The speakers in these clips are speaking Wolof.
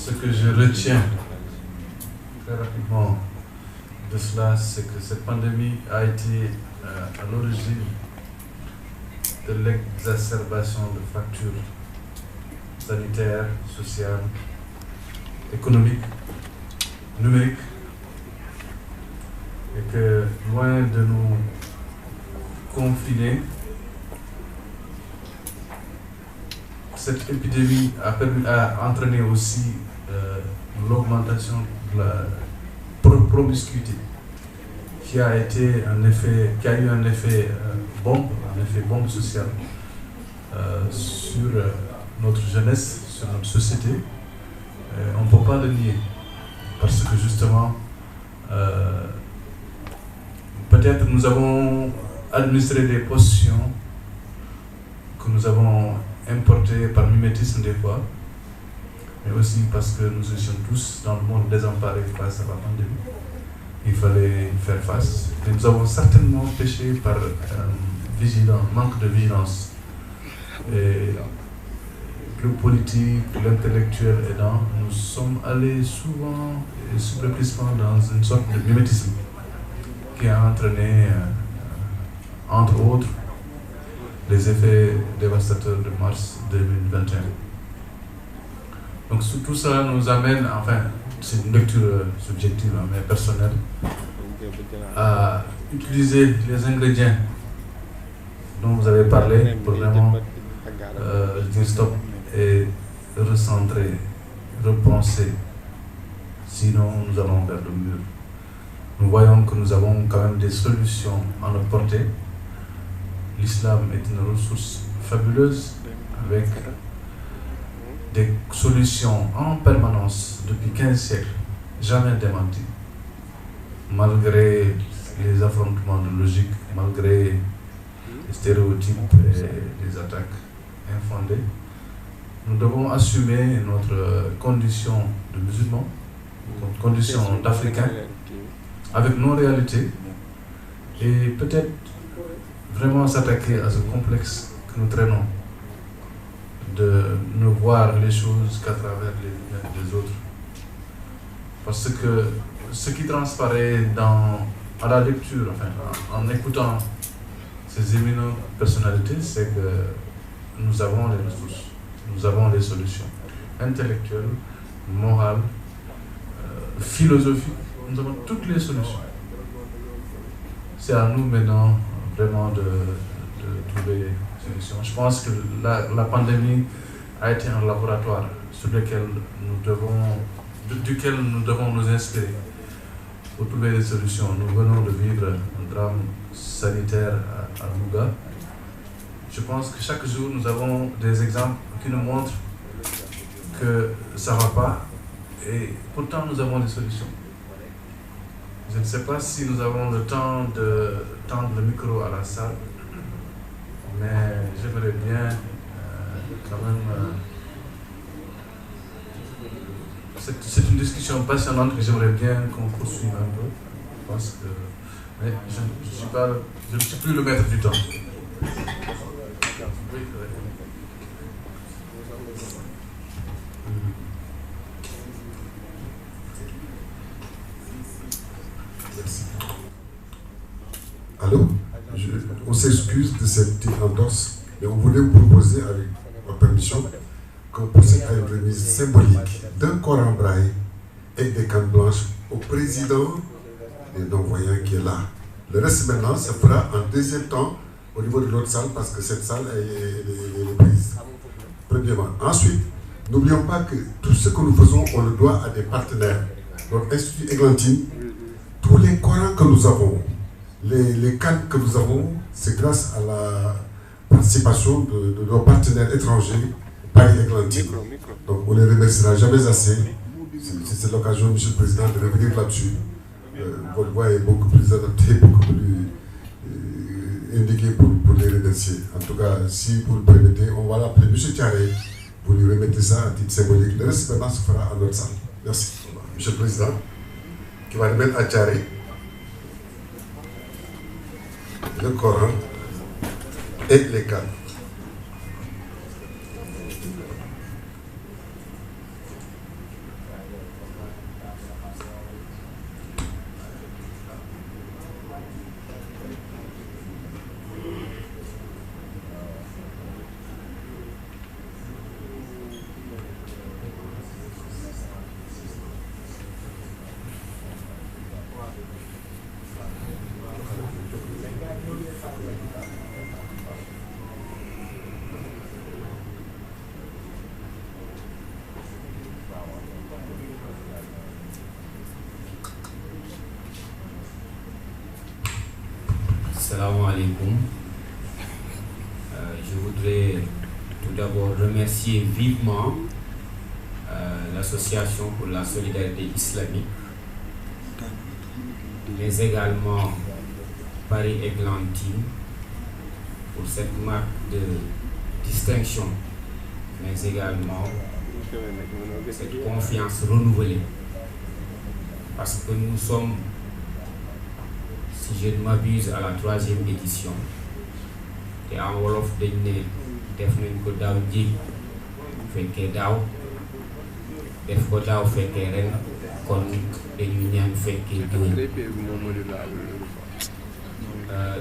Ce que je retiens très rapidement de cela, c'est que cette pandémie a été à l'origine de l'exacerbation de fractures sanitaires, sociales, économiques, numériques, et que loin de nous confiner, cette épidémie a entraîné aussi l'augmentation de la promiscuité, qui a eu un effet bombe sociale sur notre jeunesse, sur notre société. On ne peut pas le nier, parce que justement, peut-être nous avons administré des positions que nous avons importées par mimétisme des fois, mais aussi parce que nous étions tous dans le monde désemparé face à la pandémie. Il fallait faire face. Et nous avons certainement péché par manque de vigilance. Et le politique, l'intellectuel aidant, nous sommes allés souvent et subrepticement dans une sorte de mimétisme qui a entraîné, entre autres, les effets dévastateurs de mars 2021. Donc tout ça nous amène, enfin, c'est une lecture subjective mais personnelle, à utiliser les ingrédients dont vous avez parlé pour vraiment dire stop et recentrer, repenser. Sinon, nous allons vers le mur. Nous voyons que nous avons quand même des solutions à notre portée. L'islam est une ressource fabuleuse avec des solutions en permanence depuis 15 siècles, jamais démenties. Malgré les affrontements de logique, malgré les stéréotypes et les attaques infondées, nous devons assumer notre condition de musulmans, notre condition d'Africains, avec nos réalités, et peut-être vraiment s'attaquer à ce complexe que nous traînons, de ne voir les choses qu'à travers les lunettes des autres. Parce que ce qui transparaît à la lecture, enfin, en écoutant ces éminentes personnalités, c'est que nous avons les ressources, nous avons les solutions intellectuelles, morales, philosophiques, nous avons toutes les solutions. C'est à nous maintenant vraiment de trouver des solutions. Je pense que la pandémie a été un laboratoire duquel nous devons nous inspirer pour trouver des solutions. Nous venons de vivre un drame sanitaire à Louga. Je pense que chaque jour, nous avons des exemples qui nous montrent que ça ne va pas, et pourtant nous avons des solutions. Je ne sais pas si nous avons le temps de tendre le micro à la salle, mais j'aimerais bien quand même... c'est une discussion passionnante que j'aimerais bien qu'on poursuive un peu. Je pense que... Mais je ne suis plus le maître du temps. Allô? On s'excuse de cette petite entorse, mais on voulait vous proposer, avec votre permission, qu'on procède à une remise symbolique d'un Coran braille et des cannes blanches au président des non-voyants qui est là. Le reste maintenant se fera en deuxième temps au niveau de l'autre salle, parce que cette salle est prise. Premièrement. Ensuite, n'oublions pas que tout ce que nous faisons, on le doit à des partenaires. Notre Institut Églantine, tous les Corans que nous avons, les cannes que nous avons, c'est grâce à la participation de nos partenaires étrangers, Paris Églantine. Donc on ne les remerciera jamais assez. C'est l'occasion, Monsieur le Président, de revenir là-dessus. Votre voix est beaucoup plus adaptée, beaucoup plus indiquée pour les remercier. En tout cas, si vous le permettez, on va l'appeler Monsieur Thiaré. Vous lui remettez ça à titre symbolique. Le reste maintenant se fera à notre salle. Merci. Monsieur le Président, qui va remettre à Thiaré le Coran et les cannes. Assalamu alaikum. Je voudrais tout d'abord remercier vivement l'Association pour la solidarité islamique, mais également Paris Églantine pour cette marque de distinction, mais également cette confiance renouvelée. Parce que nous sommes, si je ne m'abuse, à la 3e édition. Et en Wolof dañ ne def nañ ko daaw jéeg fekkee daaw def ko daaw fekkee ren kon dañu ñaan fekkee déwén.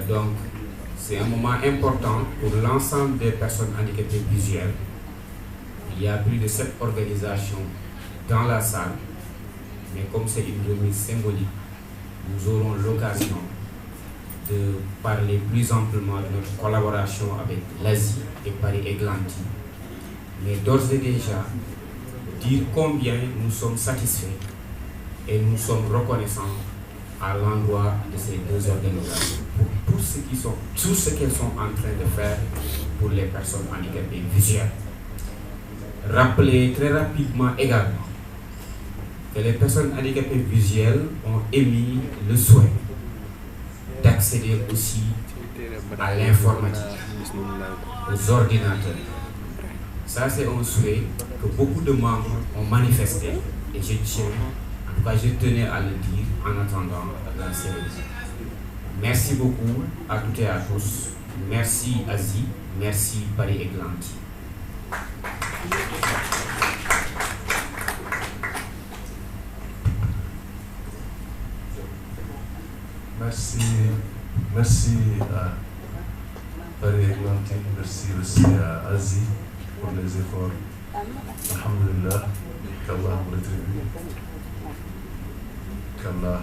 Donc c'est un moment important pour l'ensemble des personnes handicapées visuelles. Il y a plus de 7 organisations dans la salle, mais comme c'est une remise symbolique, nous aurons l'occasion de parler plus amplement de notre collaboration avec l'Asie et Paris Églantine. Mais d'ores et déjà, dire combien nous sommes satisfaits et nous sommes reconnaissants à l'endroit de ces deux organisations pour tout ce qu'elles sont en train de faire pour les personnes handicapées visuelles. Rappeler très rapidement également que les personnes handicapées visuelles ont émis le souhait d'accéder aussi à l'informatique, aux ordinateurs. Ça, c'est un souhait que beaucoup de membres ont manifesté et je tenais à le dire en attendant la cérémonie. Merci beaucoup à toutes et à tous. Merci Asie, merci Paris Églantine. Merci à Paris Églantine, merci aussi à Asie pour les efforts. Alhamdulillah, qu'Allah vous rétribue, qu'Allah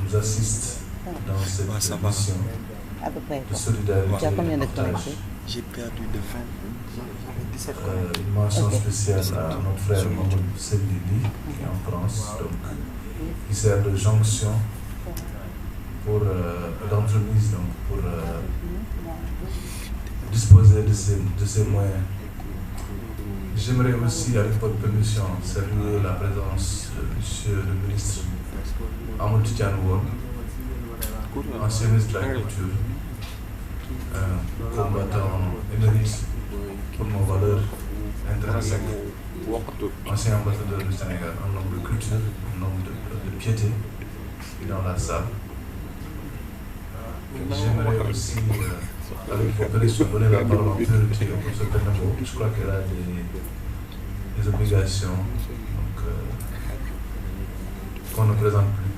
nous assiste dans cette mission de solidarité et de partage. J'ai perdu de 20. Une mention spéciale à notre frère Mamadou Sellili qui est en France, donc, qui sert de jonction pour l'entremise, pour disposer de ces moyens. J'aimerais aussi, avec votre permission, saluer la présence de monsieur le ministre Amadou Tidiane Wone, ancien ministre de la Culture, combattant émérite pour nos valeurs intrinsèques, ancien ambassadeur du Sénégal, un homme de culture, un homme de piété, qui est dans la salle. J'aimerais aussi, avec vos permissions, donner la parole en priorité au professeur Penambo. Je crois qu'elle a des obligations, donc qu'on ne présente plus.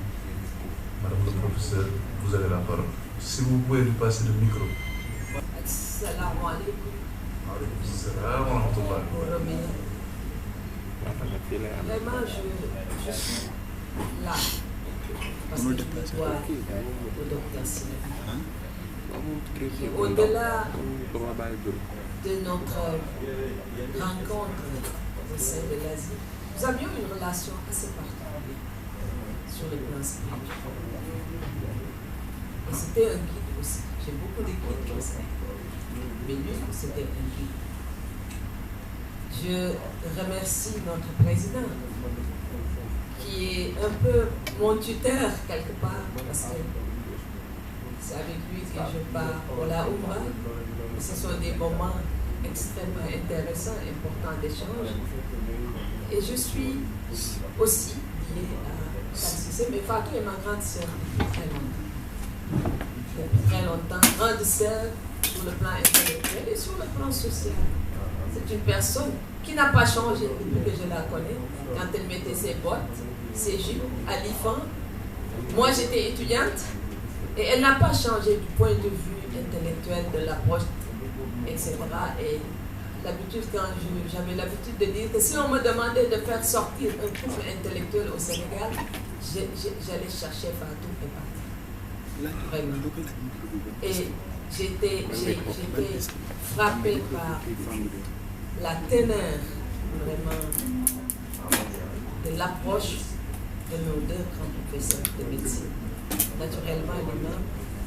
Madame le professeur, vous avez la parole. Si vous pouvez lui passer le micro. Assalamu alaikum. Vraiment, je suis là parce que je dois au docteur Sénégal. Au-delà de notre rencontre au sein de l'Asie, nous avions une relation assez particulière sur le plan spirituel. Et c'était un guide aussi. J'ai beaucoup de guides comme ça. Mais lui, c'était un guide. Je remercie notre président, qui est un peu mon tuteur quelque part, parce que c'est avec lui que je pars pour la Oumra. Ce sont des moments extrêmement intéressants, importants d'échange. Et je suis aussi liée à Fatou, mais Fatou est ma grande sœur depuis très longtemps. Depuis très longtemps, grande sœur sur le plan intellectuel et sur le plan social. C'est une personne qui n'a pas changé depuis que je la connais. Quand elle mettait ses bottes, ses jupes à l'IFAN, moi j'étais étudiante et elle n'a pas changé du point de vue intellectuel, de l'approche, etc. Et l'habitude, quand j'avais l'habitude de dire que si on me demandait de faire sortir un couple intellectuel au Sénégal, j'allais chercher Fatou et Fatou. Vraiment. Et j'étais frappée par la teneur vraiment de l'approche de nos deux grands professeurs de médecine, naturellement l'imam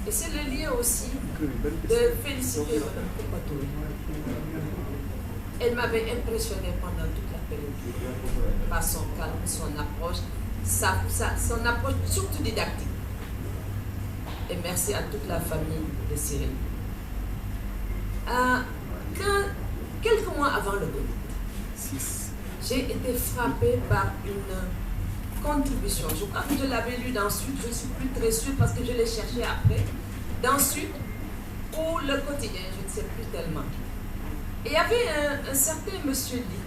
Et c'est le lieu aussi de féliciter Mme Koumatouri. Elle m'avait impressionné pendant toute la période par son calme, son approche, son approche surtout didactique. Et merci à toute la famille de Cyril. Quelques mois avant le Covid, j'ai été frappée par une contribution. Je crois que je l'avais lu dans Sud, je ne suis plus très sûre parce que je l'ai cherché après. Dans Sud, ou le quotidien, je ne sais plus tellement. Et il y avait un certain monsieur Lee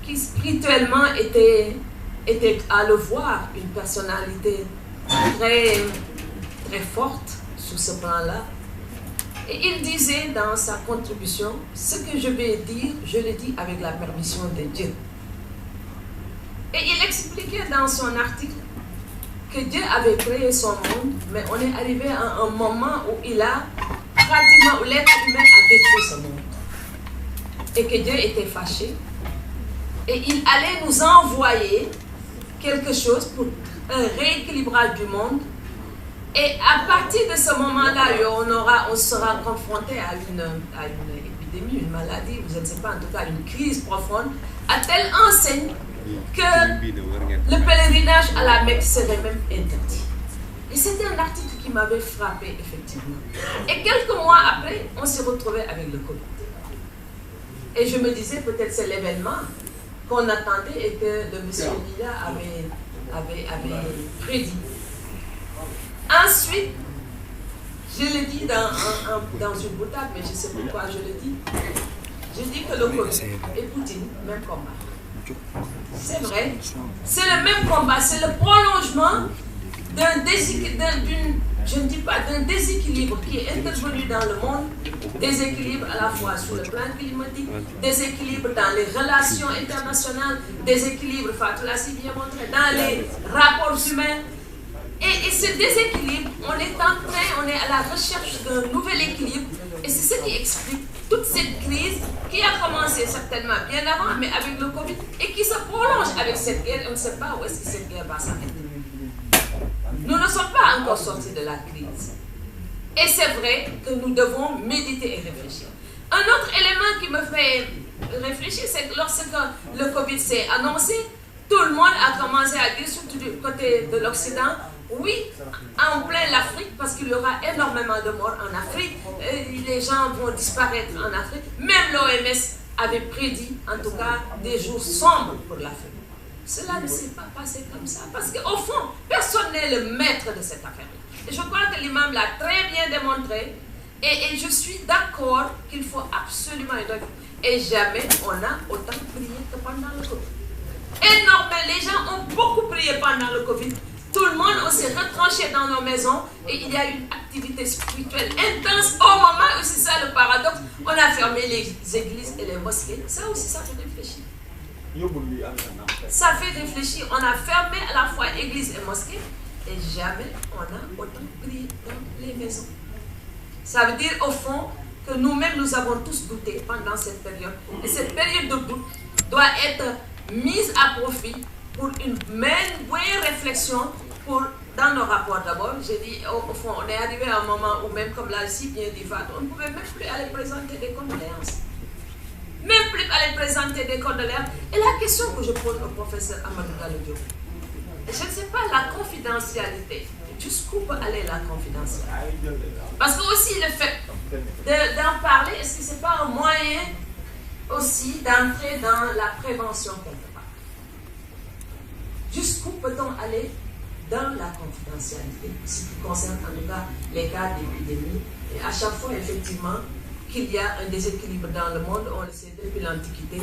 qui spirituellement était à le voir, une personnalité très, très forte sur ce plan-là. Et il disait dans sa contribution, ce que je vais dire, je le dis avec la permission de Dieu. Et il expliquait dans son article que Dieu avait créé son monde, mais on est arrivé à un moment où l'être humain a détruit ce monde. Et que Dieu était fâché. Et il allait nous envoyer quelque chose pour un rééquilibrage du monde. Et à partir de ce moment-là, on sera confronté à une épidémie, une maladie, je ne sais pas, en tout cas une crise profonde, à telle enseigne que le pèlerinage à la Mecque serait même interdit. Et c'était un article qui m'avait frappé, effectivement. Et quelques mois après, on s'est retrouvé avec le Covid. Et je me disais, peut-être c'est l'événement qu'on attendait et que le monsieur Lila avait prédit. Ensuite, je le dis dans une boutade, mais je ne sais pas pourquoi je le dis. Je dis que le Covid et Poutine, même combat. C'est vrai, c'est le même combat, c'est le prolongement d'un déséquilibre qui est intervenu dans le monde, déséquilibre à la fois sur le plan climatique, déséquilibre dans les relations internationales, déséquilibre, Fatou l'a si bien montré, dans les rapports humains. Et ce déséquilibre, on est à la recherche d'un nouvel équilibre, et c'est ce qui explique toute cette crise qui a commencé certainement bien avant, mais avec le Covid, et qui se prolonge avec cette guerre. On ne sait pas où est-ce que cette guerre va s'arrêter. Nous ne sommes pas encore sortis de la crise. Et c'est vrai que nous devons méditer et réfléchir. Un autre élément qui me fait réfléchir, c'est que lorsque le Covid s'est annoncé, tout le monde a commencé à dire, surtout du côté de l'Occident, oui, en plein l'Afrique, parce qu'il y aura énormément de morts en Afrique, les gens vont disparaître en Afrique. Même l'OMS avait prédit, en tout cas, des jours sombres pour l'Afrique. Cela ne s'est pas passé comme ça, parce qu'au fond, personne n'est le maître de cette affaire. Et je crois que l'imam l'a très bien démontré, et je suis d'accord qu'il faut absolument être. Et jamais on a autant prié que pendant le Covid. Énormément, les gens ont beaucoup prié pendant le Covid. Tout le monde, on s'est retranché dans nos maisons et il y a une activité spirituelle intense. Au moment où c'est ça le paradoxe, on a fermé les églises et les mosquées. Ça aussi, ça fait réfléchir. Ça fait réfléchir. On a fermé à la fois église et mosquée et jamais on a autant prié dans les maisons. Ça veut dire au fond que nous-mêmes, nous avons tous douté pendant cette période. Et cette période de doute doit être mise à profit pour une bonne réflexion dans nos rapports. D'abord, j'ai dit, au fond, on est arrivé à un moment où même, comme l'a si bien dit Fatou, on ne pouvait même plus aller présenter des condoléances. Même plus aller présenter des condoléances. Et la question que je pose au professeur Amadou Gallo Diop, je ne sais pas, la confidentialité, jusqu'où peut aller la confidentialité? Parce que aussi le fait d'en parler, est-ce que ce n'est pas un moyen aussi d'entrer dans la prévention quelque part? Jusqu'où peut-on aller dans la confidentialité, ce qui concerne en tout cas les cas d'épidémie? Et à chaque fois, effectivement, qu'il y a un déséquilibre dans le monde, on le sait depuis l'Antiquité,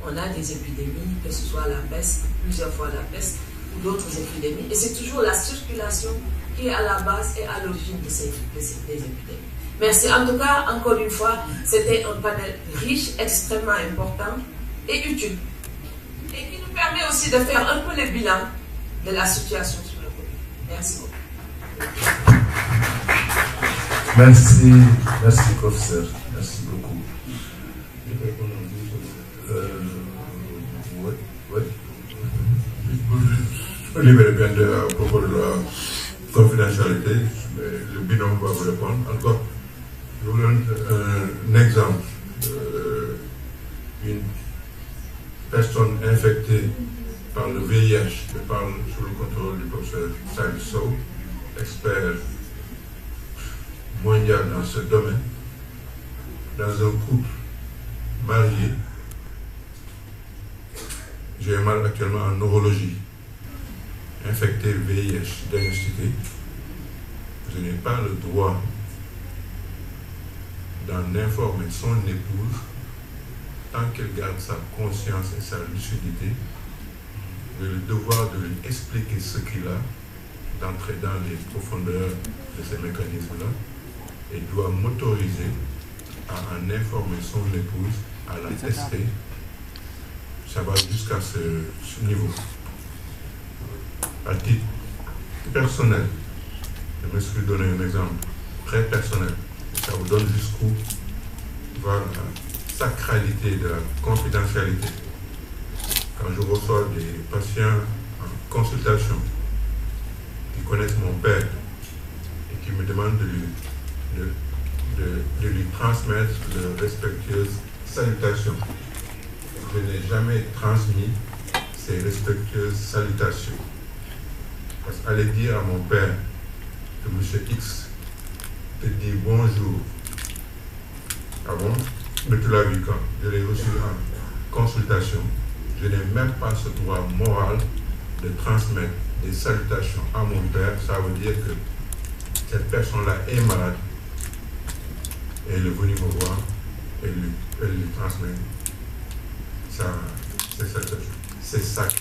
on a des épidémies, que ce soit la peste, plusieurs fois la peste, ou d'autres épidémies. Et c'est toujours la circulation qui est à la base et à l'origine de ces épidémies. Merci. En tout cas, encore une fois, c'était un panel riche, extrêmement important et utile. Et qui nous permet aussi de faire un peu le bilan de la situation sur le Covid. Merci beaucoup. Merci professeur. Merci beaucoup. Je peux libérer bien à propos de confidentialité, le binôme va vous répondre. Encore, je vous donne un exemple. Une personne infectée par le VIH, je parle sous le contrôle du professeur Saïd Sow, expert mondial dans ce domaine, dans un couple marié. J'ai mal actuellement en neurologie, infecté VIH, diagnostiqué. Je n'ai pas le droit d'en informer son épouse tant qu'elle garde sa conscience et sa lucidité. J'ai le devoir de lui expliquer ce qu'il a, d'entrer dans les profondeurs de ces mécanismes-là, et doit m'autoriser à en informer son épouse, à la tester. Ça va jusqu'à ce niveau. À titre personnel, je me suis donné un exemple très personnel. Ça vous donne jusqu'où va la sacralité de la confidentialité. Quand je reçois des patients en consultation qui connaissent mon père et qui me demandent de lui transmettre leurs respectueuses salutations, je n'ai jamais transmis ces respectueuses salutations. Parce qu'aller dire à mon père que M. X te dit bonjour. Ah bon? Mais tu l'as vu quand? Je l'ai reçu en consultation. Je n'ai même pas ce droit moral de transmettre des salutations à mon père. Ça veut dire que cette personne-là est malade. Et elle est venue me voir et elle lui transmet ses salutations. C'est sacré.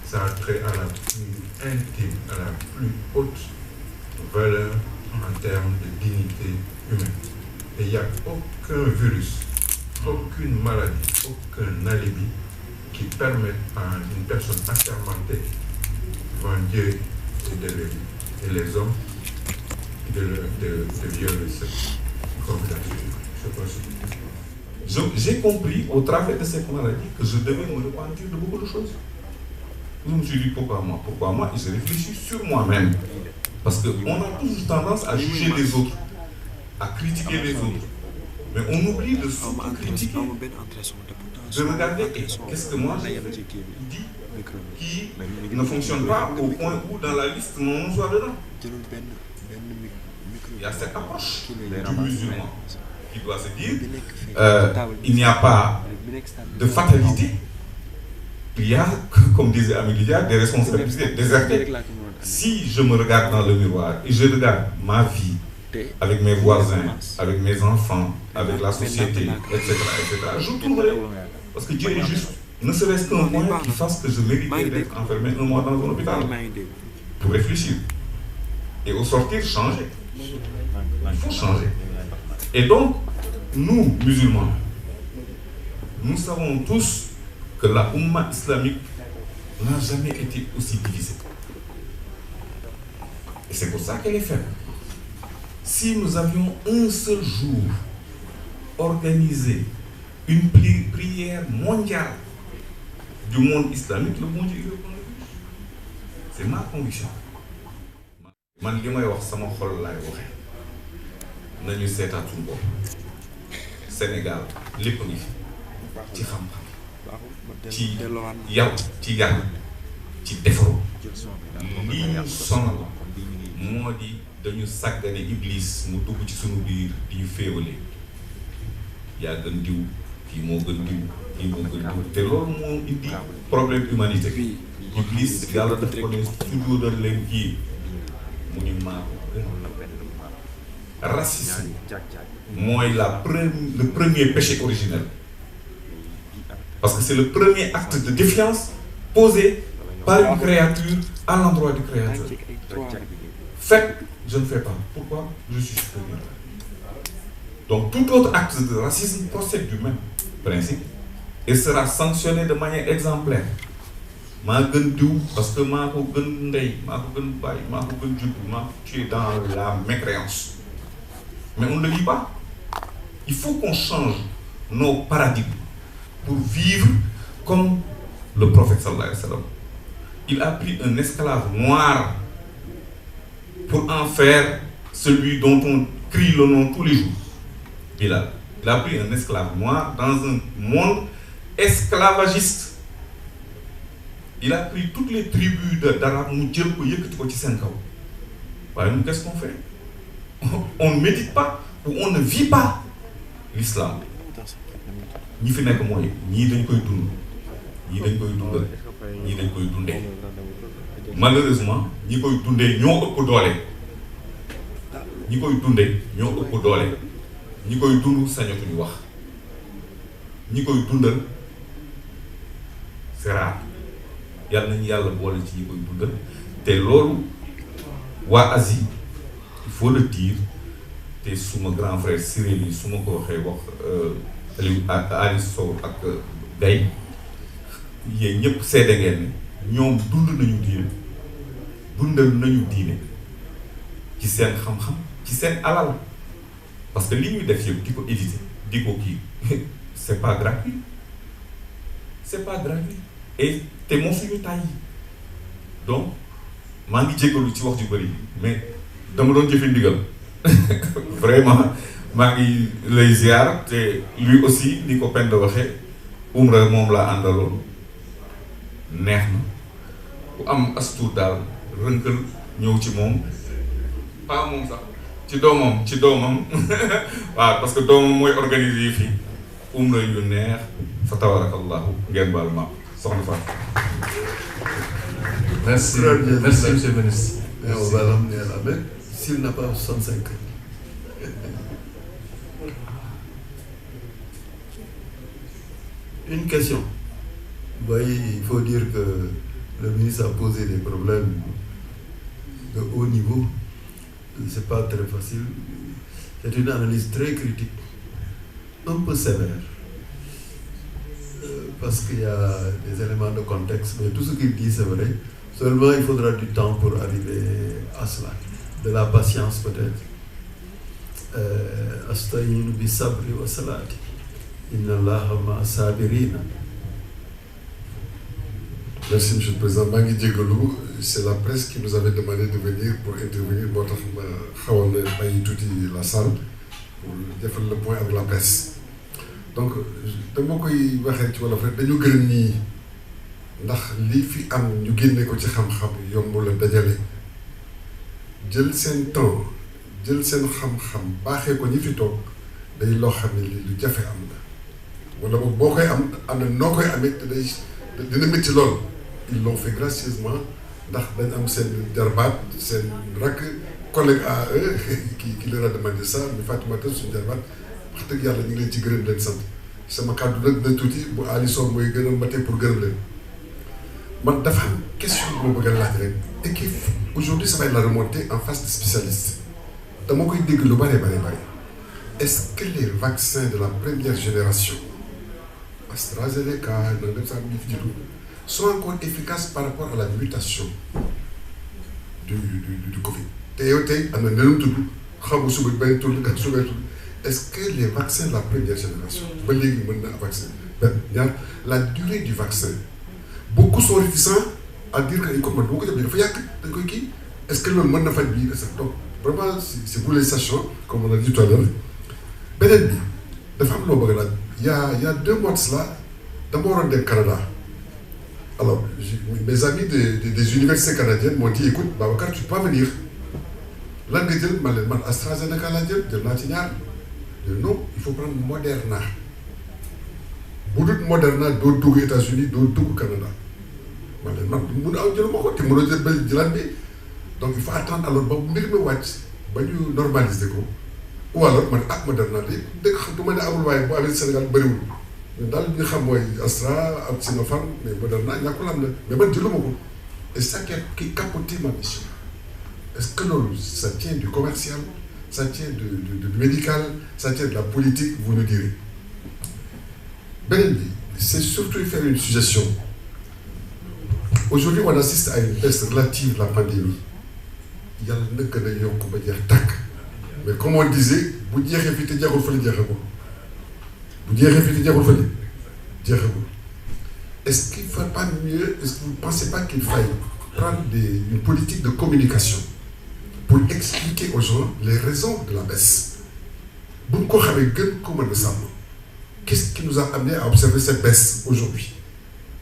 Ça a trait à la plus intime, à la plus haute valeur en termes de dignité humaine. Et il n'y a aucun virus, aucune maladie, aucun alibi qui permette à une personne assermentée devant Dieu et les hommes de violer cette confidentialité. J'ai compris au travers de cette maladie que je devais me repentir de beaucoup de choses. Je me suis dit pourquoi moi? Pourquoi moi? Et j'ai réfléchi sur moi-même. Parce qu'on a toujours tendance à juger les autres, à critiquer les autres. Mais on oublie de critiquer, de regarder qu'est-ce que moi j'ai dit qui ne fonctionne pas au point où dans la liste mon nom soit dedans. Il y a cette approche du musulman qui doit se dire il n'y a pas de fatalité. Il y a, comme disait Amélia, des responsabilités désertées. Si je me regarde dans le miroir et je regarde ma vie avec mes voisins, avec mes enfants, avec la société, etc., je trouverai, parce que Dieu est juste, ne serait-ce qu'un point qui fasse que je mérite d'être enfermé un mois dans un hôpital, pour réfléchir. Et au sortir, changer. Il faut changer. Et donc, nous, musulmans, nous savons tous que la Oumma islamique n'a jamais été aussi divisée. Et c'est pour ça qu'elle est faible. Si nous avions un seul jour organisé une prière mondiale du monde islamique, le bon Dieu irait prendre le plus. C'est ma conviction. Man li may wax sama xol laay waxe nañu seetaat suñu bopp Sénégal lépp ngi fi ci xam-xam ci yaw ci yar ci defaru li ñu sonal moo di dañu sàggane Iblis mu dugg ci suñu biir di ñu féewale yaa gën diw kii moo gën diw kii moo gën diw te loolu moo indi problème humanité bi Iblis yàlla daf ko ne sujjóotal leen kii mu ñu maa ko racisme mooy le premier péché originel parce que c'est le premier acte de défiance posé par une créature à l'endroit du créateur. Faites, je ne fais pas. Pourquoi? Je suis supérieur. Donc tout autre acte de racisme procède du même principe et sera sanctionné de manière exemplaire. maa gën diw parce que maa ko gën ndey maa ko gën bàyyi maa ko gën juddu maa ko tué dans la mécréance. Mais on ne le dit pas. Il faut qu'on change nos paradigmes pour vivre comme le prophète sallallahu alayhi wa sallam. Il a pris un esclave noir pour en faire celui dont on crie le nom tous les jours. Il a pris un esclave noir dans un monde esclavagiste. Il a pris toutes les tribus d'Arabes, mu jël ko yëkkati ko ci seen kaw. Waaye nous, qu'est-ce qu'on fait? On ne médite pas ou on ne vit pas l'islam. ñi fi nekk mooy ñii dañ koy dund ñii dañ koy dundal ñii dañ koy dundee malheureusement ñi koy dundee ñoo ëpp doole ñi koy dundee ñoo ëpp doole ñi koy dund sañatuñu wax ñi koy dundal c'est rare yàlla nañu yàlla boole ci ñi koy dundal te loolu waa Asie il faut le dire te suma grand frère Cyril yi su ma ko waxee wax Ali Sow ak Gaye yéen ñëpp seede ngeen ne ñoom dund nañu diine dundal nañu diine ci seen xam-xam ci seen alal parce que li ñuy def yëpp di ko éviter di ko kii c'est pas gratuit et te moo suñu tàyyi donc maa ngi jéggalu ci wax ju bëri mais dama doon jëfe ndigal vraiment maa ngi lay ziar te lui aussi ni ko Penda waxee umra moom laa àndaloon neex na ku am astuut daal rënkal ñëw ci moom pas moom sax ci doomam waaw parce que doomam mooy organiser yi fii umra yu neex fa tabarakallahu ngeen baal ma soxna Fatou. Merci monsieur le ministre. Et on va l'emmener à la Mecque s'il n'a pas 65 ans. Une question. Vous voyez, il faut dire que le ministre a posé des problèmes de haut niveau. C'est pas très facile. C'est une analyse très critique, un peu sévère. Parce qu'il y a des éléments de contexte, mais tout ce qu'il dit c'est vrai. Seulement il faudra du temps pour arriver à cela. De la patience peut-être. Asta'inu bi sabri wa salati. Inna Allaha ma'a sabirina. Merci monsieur le président. maa ngi jégalu, c'est la presse qui nous avait demandé de venir pour intervenir moo tax ma xawoon na bàyyi tuuti la salle pour defal le point avec la presse. Donc dama koy waxee ci wolof rek dañu gërëm nii ndax li fi am ñu génne ko ci xam-xam yomb la dajale jël seen temps jël seen xam-xam baaxee ko ñi fi toog day loo xam ne li lu jafe am la wala boo koy am na noo koy amee te day dina métti lool. Ils l'ont fait gracieusement ndax dañ am seen jarbaat seen rakk collègue à eux qui leur a demandé ça ñu Fatoumata suñu jarbaat wax dëgg yàlla ñu ngi leen ci gërëm leen sant sama kàddu nag na tuuti bu Ali Sow mooy gën a matee pour gërëm leen man dafa am question bu ma bëgg a laaj rek et qui aujourd'hui ça va être la remontée en face des spécialistes dama koy dégg lu bare est-ce que les vaccins de la première génération AstraZeneca nangam sax ñu fi jiitu sont encore efficaces par rapport à la mutation du Covid. te yow tey am na neneen tudd xamu suba benn tudd ak suba tudd est-ce que les vaccins de la première génération ba léegi mën na vaccin benn ñaar la durée du vaccin beaucoup sont réticents à dire que comme man boo ko jëlee dafa yàgg dañ koy kii est-ce que loolu mën na faj bii donc vraiment c'est vous les sachants comme on a dit tout à l'heure beneen bi dafa am loo bëgg laaj il y a 2 mois de cela dama waroon dem Canada. Alors, mes amis des universités canadiennes m'ont dit, écoute, Babacar, tu peux pas venir. Là, man AstraZeneca la jël naa ci ñaar. Non, il faut prendre Moderna. Bu dul Moderna doo dugg États-Unis doo dugg Canada. Man mun a jël ma ko te mënoo jël jëlaat bi. Donc il faut attendre alors ba mbir mi wàcc ba ñu normaliser ko. Ou alors man Moderna de dëgg xam du ma ne amul waaye bu amee Sénégal bëriwul. daal li nga xam mooy Astra ak Sinopharm mais Moderna ñàkkul am na mais man jëluma ko et ça qui capote ma mission est-ce que loolu ça tient du commercial ça tient du médical ça tient de la politique vous nous direz beneen bi c'est surtout faire une suggestion aujourd'hui on assiste à une baisse relative de la pandémie yàlla na gën a yokk ba jeex tàkk mais comme on disait bu jeexee fii te jeexul fële jeexagul bu jeexee fii te jeexul fële jeexagul est-ce qu'il ne faut pas mieux est-ce que vous ne pensez pas qu'il faille prendre une politique de communication pour expliquer aux gens les raisons de la baisse. Qu'est-ce qui nous a amené à observer cette baisse aujourd'hui?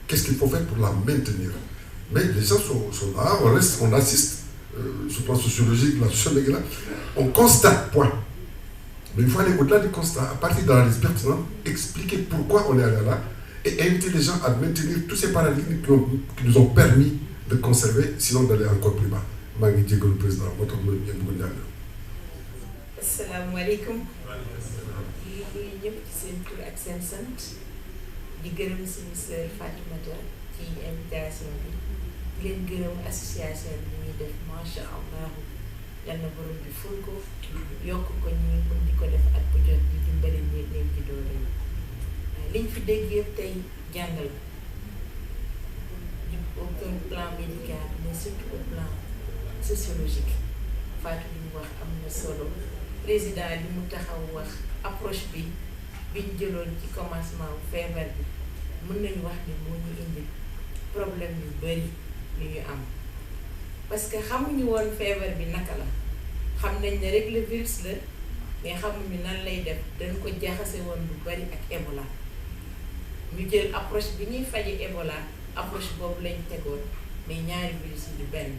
Qu'est-ce qu'il faut faire pour la maintenir? Mais les gens sont là, on assiste, sur le plan sociologique, la sociologie là, on constate, point. Mais il faut aller au-delà du constat, à partir d'analyse pertinente, expliquer pourquoi on est allé là, et inviter les gens à maintenir tous ces paradigmes qui nous ont permis de conserver, sinon d'aller encore plus bas. Mangi djegol président, motax mo ñem ko ñaan. Assalamu alaykum. Di ñëpp ci seen tur ak seen sant. Di gërëm suñu sœur Fatimata ci invitation bi. Di leen gërëm association bi ñuy def macha Allah. Yal na borom bi ful ko yokk ko ñi mën di ko def at bu jot di dimbali ñi leen ci doole yi. Liñ fi dégg yëpp tey jàngal au plan médical mais surtout au plan sociologique Fatou li mu wax am na solo président li mu taxaw wax approche bi biñ jëloon ci commencement feebar bi mën nañu wax ni moo ñu indi problème yu bari yu ñu am parce que xamuñu woon feebar bi naka la xam nañ ne rek le virus la mais xamuñu nan lay def dañ ko jaxase woon lu bari ak Ebola ñu jël approche bi ñuy faje Ebola approche boobu lañ tegoon mais ñaari virus yi du benn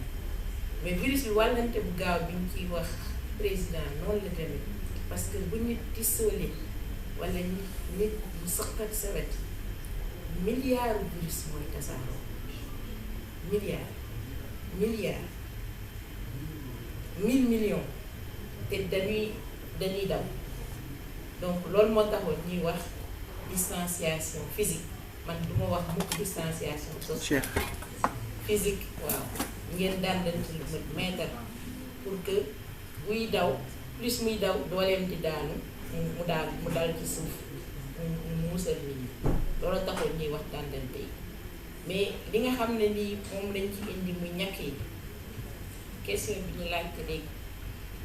mais virus bi wàllante bu gaaw bi ñu ciy wax président noonu la demee parce que bu nit tisoolee wala nit mu saqat sa wet milliards virus mooy tasaaroo milliards 1000 millions te dañuy daw donc loolu moo taxoon ñuy wax distanciation physique man du ma wax mukk distanciation sociale physique waaw ngeen dandante lu mètre pour que buy daw plus muy daw dooleem di daanu mu dal ci suuf mu musal nit ñi loolu taxoon ñuy wax dandante yi mais li nga xam ne nii moom lañ ci indi muy ñàkk yi question bi ñu laajte léegi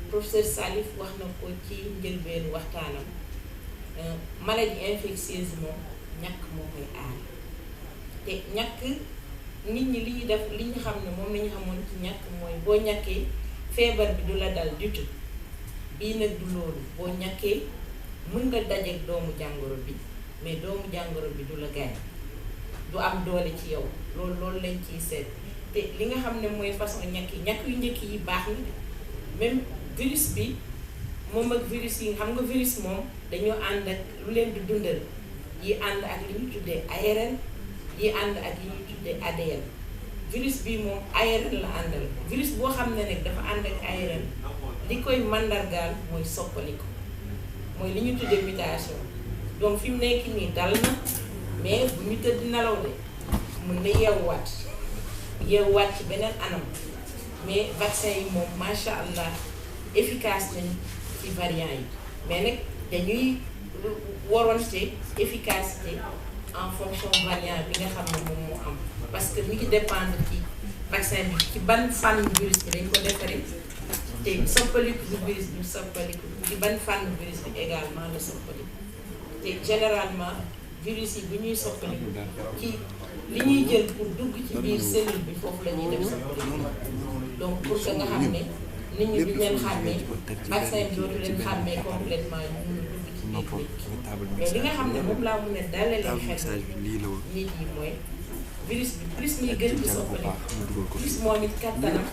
professeur Salif wax na ko ci njëlbeen waxtaanam maladie infectieuse moom ñàkk moo koy aar te ñàkk nit ñi li ñu def li ñu xam ne moom la ñu xamoon ci ñàkk mooy boo ñàkkee feebar bi du la dal du tout bii nag du loolu boo ñàkkee mën nga dajeek doomu jàngoro bi mais doomu jàngoro bi du la gaañ du am doole ci yow loolu lañ ciy seet te li nga xam ne mooy façon ñàkk yu njëkk yi baax na même virus bi moom ak virus yi xam nga virus moom dañoo ànd ak lu leen di dundal yi ànd ak li ñu tuddee ARN yi ànd ak li ñu tuddee ADN virus bi moom ARN la àndal virus boo xam ne nag dafa ànd ak ARN li koy mandargaal mooy soppaliku mooy li ñu tuddee mutation donc fi mu nekk nii dal na mais bu ñu tëdd nelaw de mën na yeewuwaat ci beneen anam mais vaccin yi moom macha allah efficace nañ ci variant yi mais nag dañuy waronte efficacité en fonction variant bi nga xam ne moom moo am parce que mi ngi dépendre ci vaccin bi ci ban fànn virus bi dañ ko defaree te soppaliku bu virus bi soppaliku ci ban fànn virus bi également la soppaliku te généralement virus yi bu ñuy soppaliku ci li ñuy jël pour dugg ci biir cellule bi foofu la ñuy def soppaliku donc pour que nga xam ne nit ñi duñ leen xàmmee vaccin bi dootu leen xàmmee complètement ñu mun a dugg ci biir nit mais li nga xam ne moom laa mun a dalalee xel nit yi mooy virus bi plus muy gën di soppaliku plus moom it kattanam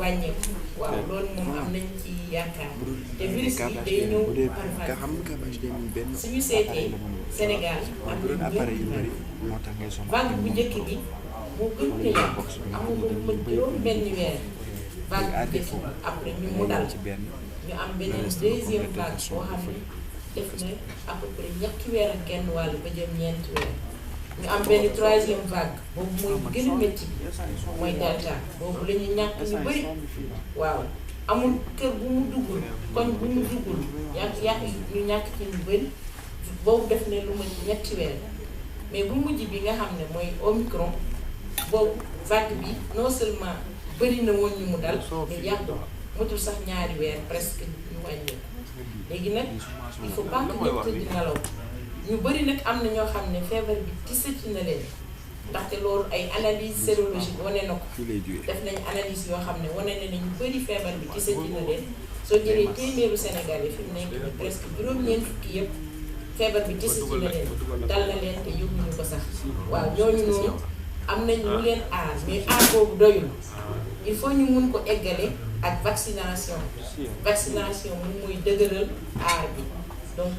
wàññeeku waaw loolu moom am nañ ci yaakaar te virus bi day ñëw par vague suñu seetee Sénégal am na vague bu njëkk bi moo gën a yàgg amul ba juróom benn weer vague bu njëkk bi après mu dal ñu am beneen deuxième vague boo xam ne def na à peu près ñetti weer ak genn wàll ba jëm ñeenti weer ñu am benn troisième vague boobu mooy gën a métti mooy delta boobu la ñu ñàkk ñu bëri waaw amul kër bu mu duggul koñ bu mu duggul ñu ñàkk ci ñu bëri boobu def ne lu ma ñetti weer mais bu mujj bi nga xam ne mooy Omicron boobu vague bi non seulement bëri na woon ñu mu dal mais yàgg motul sax ñaari weer presque ñu wàññi léegi nag il faut pas que ñëpp di nelaw ñu bëri nag am na ñoo xam ne feebar bi tisati na leen ndaxte loolu ay analyse sérologique wane na ko def nañ analyse yoo xam ne wane na ne ñu bëri feebar bi gisati na leen soo jëlee téeméeru Sénégal yi fi mu nekk ni presque juróom-ñeent fukki yëpp feebar bi gisati na leen dal na leen te yóbbuñu ko sax waaw ñooñu noonu am nañ lu leen aar mais aar boobu doyul il faut ñu mun ko eggale ak vaccination moom mooy dëgëral aar bi donc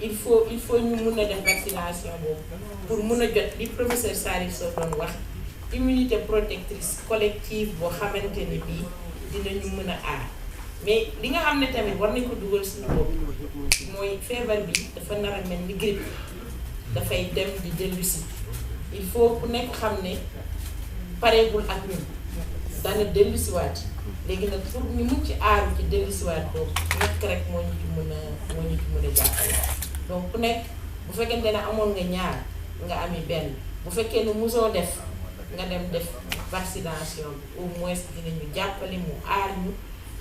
il faut ñu mun a def vaccination boobu pour mun a jot li professeur Salif Sow doon wax immunité protectrice collective boo xamante ne bii dinañu mën a aar mais li nga xam ne tamit war nañ ko dugal suñu bopp mooy feebar bi dafa nar a mel ni grippe dafay dem di dellusi il faut ku nekk xam ne pareegul ak ñun dana dellusiwaat léegi nag pour ñu mun ci aaru ci dellusiwaat boobu nekk rek moo ñu ci mën a jàppale donc ku nekk bu fekkente ne amoon nga ñaar nga ami benn bu fekkee ne musoo def nga dem def vaccination bi au moins dinañu jàppale mu aar ñu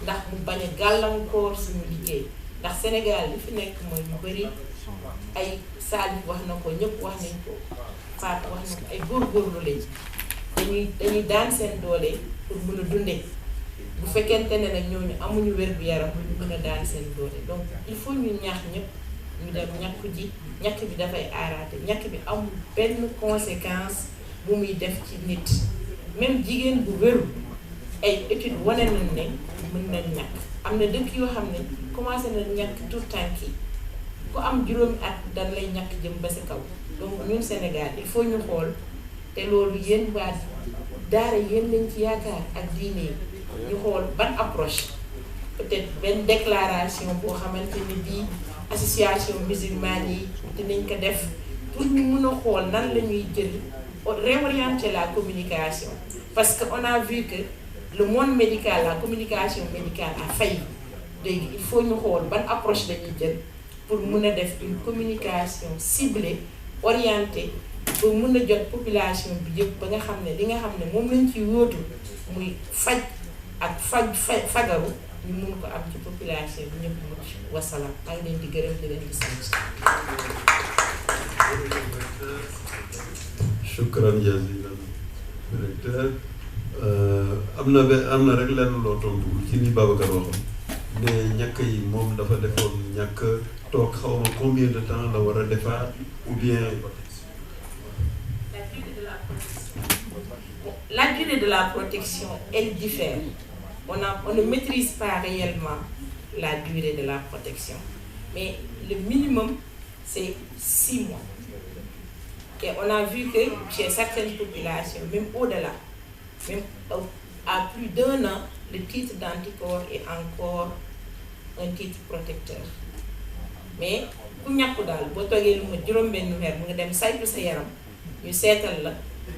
ndax mu bañ a gàllankoor suñu liggéey ndax Sénégal li fi nekk mooy mu bëri ay Salif wax na ko ñëpp wax nañ ko Fatou wax na ko ay góorgóorlu lañ dañuy daan seen doole pour mën a dundee bu fekkente ne nag ñooñu amuñu wér-gu-yaram bu ñu mën a daan seen doole donc il faut ñu ñaax ñëpp ñu dem ñàkku ji ñàkk bi dafay aaraate ñàkk bi amul benn conséquence bu muy def ci nit même jigéen bu wéru ay études wane nañ ne mën nañ ñàkk am na dëkk yoo xam ne commencé na ñàkk tout tànk yi ku am juróomi at dan lay ñàkk jëm ba sa kaw donc ñun Sénégal il faut ñu xool te loolu yéen waa daara yéen lañ ci yaakaar ak diine yi ñu xool ban approche peut-être benn déclaration boo xamante ni bii association musulmane yi dinañ ko def pour ñu mun a xool nan la ñuy jël réorienter la communication parce que on a vu que le monde médical la communication médicale a failli léegi il faut ñu xool ban approche la ñuy jël pour mun a def une communication ciblée orientée ba mun a jot population bi yëpp ba nga xam ne li nga xam ne moom lañ ci wóotu muy faj ak fagaru ñu mun ko am ci population bi ñëpp mucc wasalaam maa ngi leen di gërëm di leen di sant. Shukran jazilan directeur am na rek lenn loo tontu ci ni Babacar waxoon ne ñàkk yi moom dafa defoon ñàkk toog xaw ma combien de temps la war a defaat ou bien. La durée de la protection, elle diffère. On ne maîtrise pas réellement la durée de la protection. Mais le minimum, c'est 6 mois. Et on a vu que chez certaines populations, même au-delà, même à plus d'1 an, le titre d'anticorps est encore un titre protecteur. Mais, ku ñàkku daal boo toogee lu ma juróom-benn weer mu nga dem saytu sa yaram ñu seetal la